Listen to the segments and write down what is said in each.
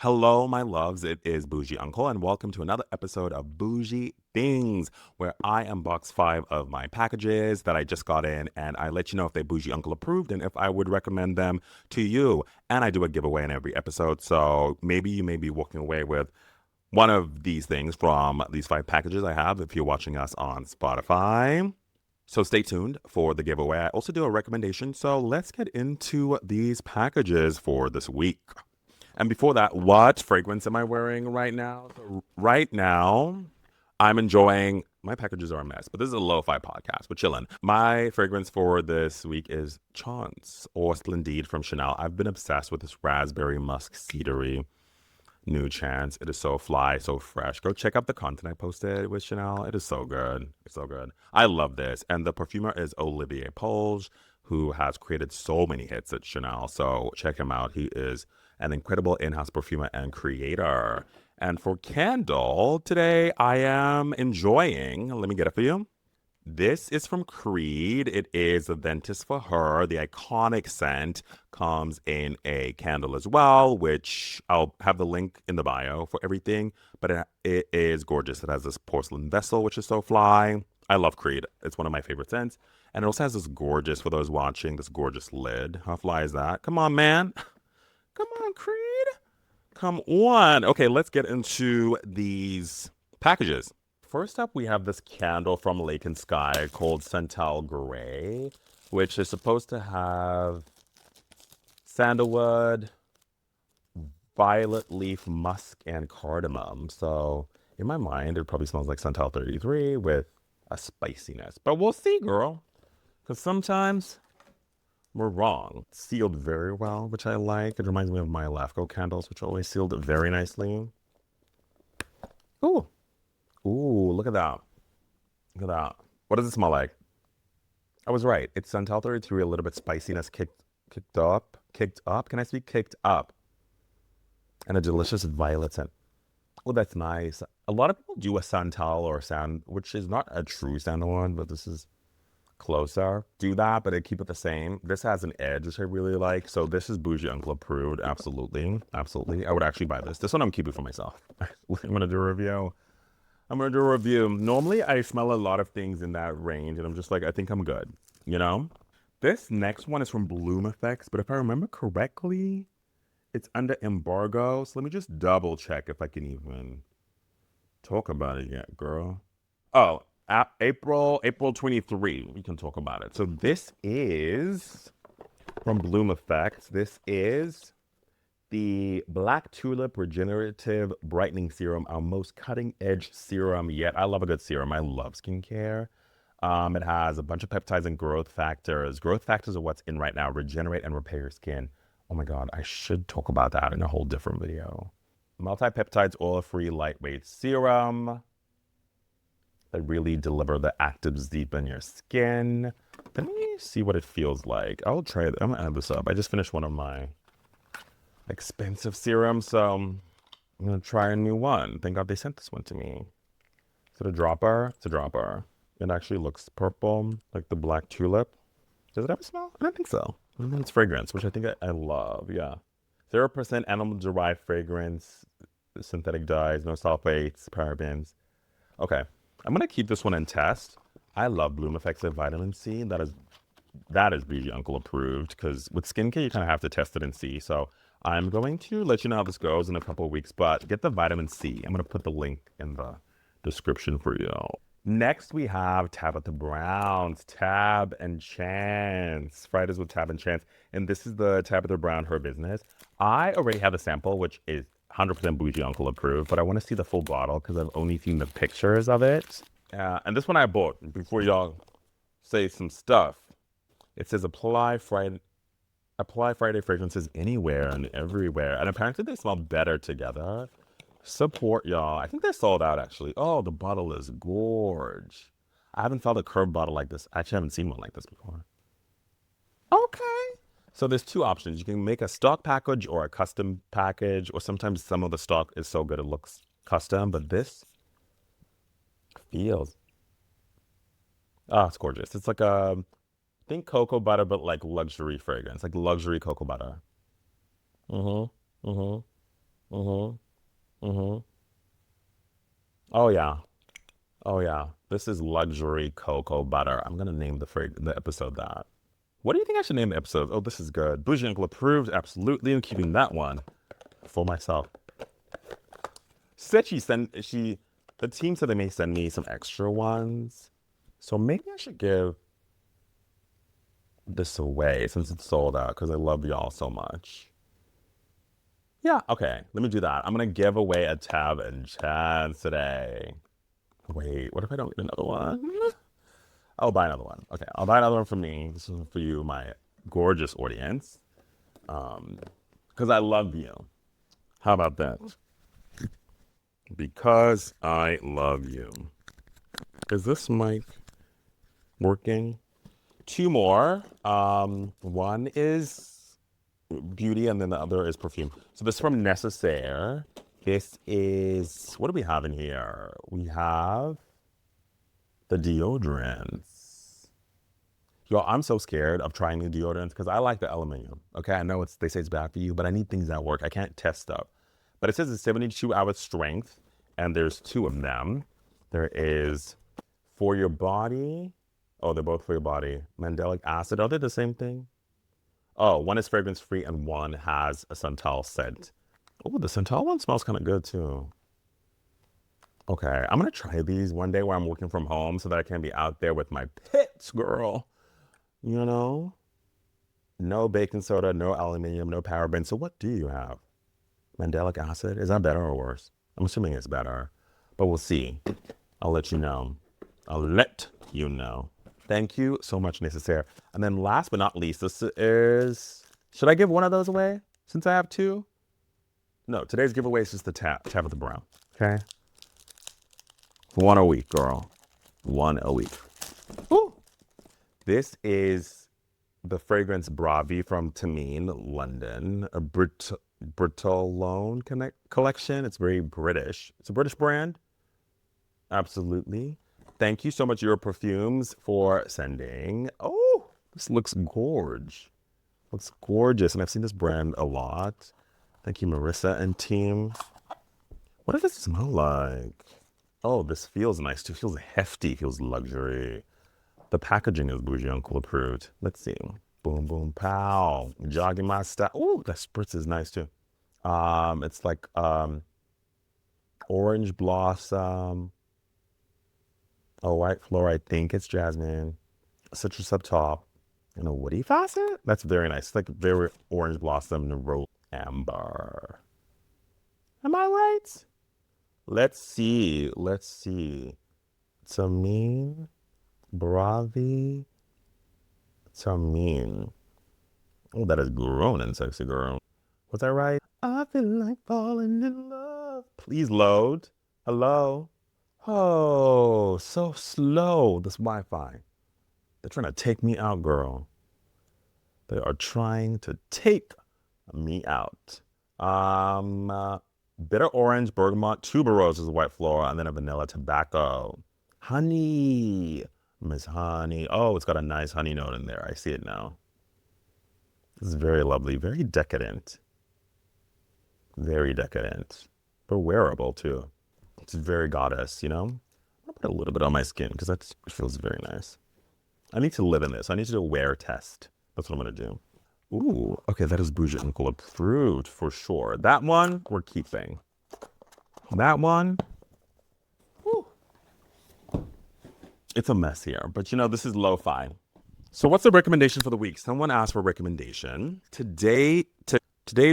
Hello, my loves. It is Bougie Uncle, and welcome to another episode of Bougie Things, where I unbox 5 of my packages that I just got in, and I let you know if they Bougie Uncle approved and if I would recommend them to you. And I do a giveaway in every episode, so maybe you may be walking away with one of these things from these 5 packages I have if you're watching us on Spotify. So stay tuned for the giveaway. I also do a recommendation, so let's get into these packages for this week. And before that, what fragrance am I wearing right now? So right now, I'm enjoying. My packages are a mess, but this is a lo-fi podcast. We're chilling. My fragrance for this week is Chance or Splendide from Chanel. I've been obsessed with this raspberry musk cedary new Chance. It is so fly, so fresh. Go check out the content I posted with Chanel. It is so good. It's so good. I love this. And the perfumer is Olivier Polge, who has created so many hits at Chanel. So check him out. He is an incredible in-house perfumer and creator. And for candle, today I am enjoying, let me get it for you. This is from Creed. It is a Ventus for Her. The iconic scent comes in a candle as well, which I'll have the link in the bio for everything. But it is gorgeous. It has this porcelain vessel, which is so fly. I love Creed. It's one of my favorite scents. And it also has this gorgeous, for those watching, this gorgeous lid. How fly is that? Come on, man. Come on, Creed. Come on. Okay, let's get into these packages. First up, we have this candle from Lake and Sky called Santal Gray, which is supposed to have sandalwood, violet leaf, musk, and cardamom. So in my mind, it probably smells like Santal 33 with a spiciness. But we'll see, girl. Because sometimes we're wrong. It's sealed very well, which I like. It reminds me of my Lafco candles, which are always sealed very nicely. Ooh. Ooh, look at that. Look at that. What does it smell like? I was right. It's Santal 33, a little bit spiciness kicked up. Kicked up? Can I speak? Kicked up. And a delicious violet scent. Oh, that's nice. A lot of people do a Santal or sand, which is not a true sandalwood, but this is closer. Do that, but they keep it the same. This has an edge, which I really like. So this is Bougie Uncle approved. Absolutely. Absolutely. I would actually buy this. This one I'm keeping for myself. I'm going to do a review. I'm gonna do a review. Normally, I smell a lot of things in that range, and I'm just like, I think I'm good, you know? This next one is from Bloom Effects, but if I remember correctly, it's under embargo. So let me just double check if I can even talk about it yet, girl. Oh, April 23. We can talk about it. So this is from Bloom Effects. This is the Black Tulip Regenerative Brightening Serum, our most cutting edge serum yet. I love a good serum. I love skincare. It has a bunch of peptides and growth factors. Growth factors are what's in right now. Regenerate and repair your skin. Oh my God, I should talk about that in a whole different video. Multi-peptides, oil-free, lightweight serum that really deliver the actives deep in your skin. Let me see what it feels like. I'll try it. I'm gonna add this up. I just finished one of my expensive serum, so I'm gonna try a new one. Thank God they sent this one to me. Is it a dropper? It's a dropper. It actually looks purple, like the black tulip. Does it have a smell? I don't think so. It's fragrance, which I think I love. Yeah, 0% animal-derived fragrance, synthetic dyes, no sulfates, parabens. Okay, I'm gonna keep this one and test. I love Bloom Effects of vitamin C. That is Bougie Uncle approved because with skincare you kind of have to test it and see. So I'm going to let you know how this goes in a couple of weeks, but get the vitamin C. I'm going to put the link in the description for you. Next, we have Tabitha Brown's Tab and Chance. Fridays with Tab and Chance. And this is the Tabitha Brown Her Business. I already have a sample, which is 100% Bougie Uncle approved, but I want to see the full bottle because I've only seen the pictures of it. And this one I bought before y'all say some stuff. It says apply Friday fragrances anywhere and everywhere. And apparently they smell better together. Support y'all. I think they're sold out actually. Oh, the bottle is gorge. I haven't felt a curved bottle like this. I actually haven't seen one like this before. Okay. So there's 2 options. You can make a stock package or a custom package, or sometimes some of the stock is so good it looks custom, but this feels, it's gorgeous. It's like think cocoa butter, but like luxury fragrance, like luxury cocoa butter. Mm-hmm. Mm-hmm. Mm-hmm. Mm-hmm. Oh yeah. Oh yeah. This is luxury cocoa butter. I'm gonna name the episode that. What do you think I should name the episode? Oh, this is good. Bougie Uncle approved. Absolutely. I'm keeping that one for myself. Said the team said they may send me some extra ones. So maybe I should give this away since it's sold out because I love y'all so much. Yeah, okay. Let me do that. I'm gonna give away a tab and chance today. Wait, what if I don't get another one? I'll buy another one. Okay, I'll buy another one for me. This is for you, my gorgeous audience. Because I love you. How about that? Because I love you. Is this mic working? Two more. One is beauty, and then the other is perfume. So this is from Necessaire. This is what do we have in here? We have the deodorants. Yo, I'm so scared of trying new deodorants because I like the aluminum. Okay, I know they say it's bad for you, but I need things that work. I can't test stuff. But it says it's 72-hour strength, and there's two of them. There is for your body. Oh, they're both for your body. Mandelic acid. Are they the same thing? Oh, one is fragrance free and one has a santal scent. Oh, the santal one smells kind of good too. Okay, I'm gonna try these one day where I'm working from home so that I can be out there with my pets, girl. You know, no baking soda, no aluminum, no paraben. So what do you have? Mandelic acid? Is that better or worse? I'm assuming it's better, but we'll see. I'll let you know. I'll let you know. Thank you so much, Necessaire. And then last but not least, this is, should I give one of those away since I have two? No, today's giveaway is just the Tabitha Brown. Okay? One a week, girl. One a week. Ooh. This is the fragrance Bravi from Thameen, London, a Britolone collection. It's very British. It's a British brand. Absolutely. Thank you so much, Your Perfumes, for sending. Oh, this looks gorge. Looks gorgeous. And I've seen this brand a lot. Thank you, Marissa and team. What does it smell like? Oh, this feels nice too. Feels hefty. Feels luxury. The packaging is Bougie Uncle approved. Let's see. Boom, boom, pow. Jogging my style. Oh, that spritz is nice too. It's like orange blossom, a white flower. I think it's jasmine, citrus up top, and a woody facet. That's very nice. It's like very orange blossom and rose amber. Am I right? Let's see. Let's see. Tamim, Bravi, Tamim. Oh, that is grown and sexy, girl. Was that right? I feel like falling in love. Please load. Hello. Oh, so slow. This Wi-Fi. They're trying to take me out, girl. They are trying to take me out. Bitter orange, bergamot, tuberose is a white floral, and then a vanilla tobacco. Honey. Miss Honey. Oh, it's got a nice honey note in there. I see it now. This is very lovely, very decadent. Very decadent. But wearable too. It's very goddess, you know? I'll put a little bit on my skin because that feels very nice. I need to live in this. I need to do a wear test. That's what I'm gonna do. Ooh, okay, that is Bougie Uncle approved for sure. That one we're keeping. That one, whew, it's a mess here, but you know this is lo-fi. So what's the recommendation for the week? Someone asked for a recommendation. Today's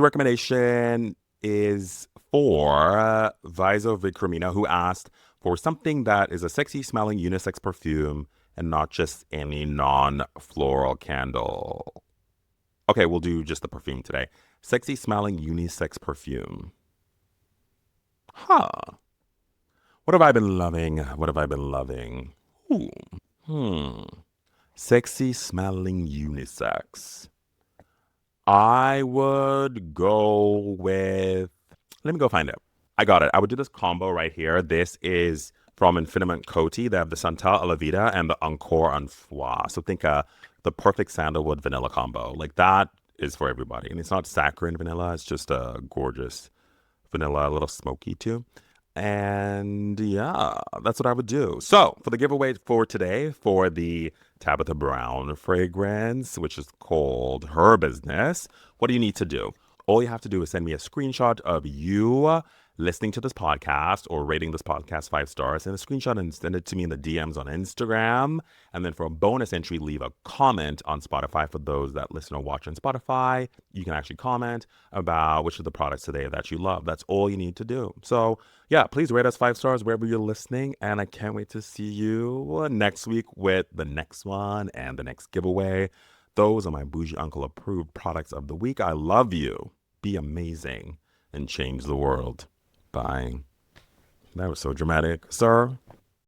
recommendation is for Viso Vicromina, who asked for something that is a sexy smelling unisex perfume and not just any non-floral candle. Okay, we'll do just the perfume today. Sexy smelling unisex perfume. Huh. What have I been loving? What have I been loving? Ooh. Sexy smelling unisex. I would go with, let me go find it. I got it. I would do this combo right here. This is from Infiniment Cote. They have the Santal Alavita and the Encore Unfoie. So think the perfect sandalwood vanilla combo. Like that is for everybody. And it's not saccharine vanilla. It's just a gorgeous vanilla, a little smoky too. And yeah, that's what I would do. So for the giveaway for today, for the Tabitha Brown fragrance, which is called Her Business, what do you need to do? All you have to do is send me a screenshot of you listening to this podcast or rating this podcast 5 stars, and a screenshot and send it to me in the DMs on Instagram. And then for a bonus entry, leave a comment on Spotify. For those that listen or watch on Spotify, you can actually comment about which of the products today that you love. That's all you need to do. So yeah, please rate us 5 stars wherever you're listening. And I can't wait to see you next week with the next one and the next giveaway. Those are my Bougie Uncle approved products of the week. I love you. Be amazing and change the world. Bye. That was so dramatic, sir.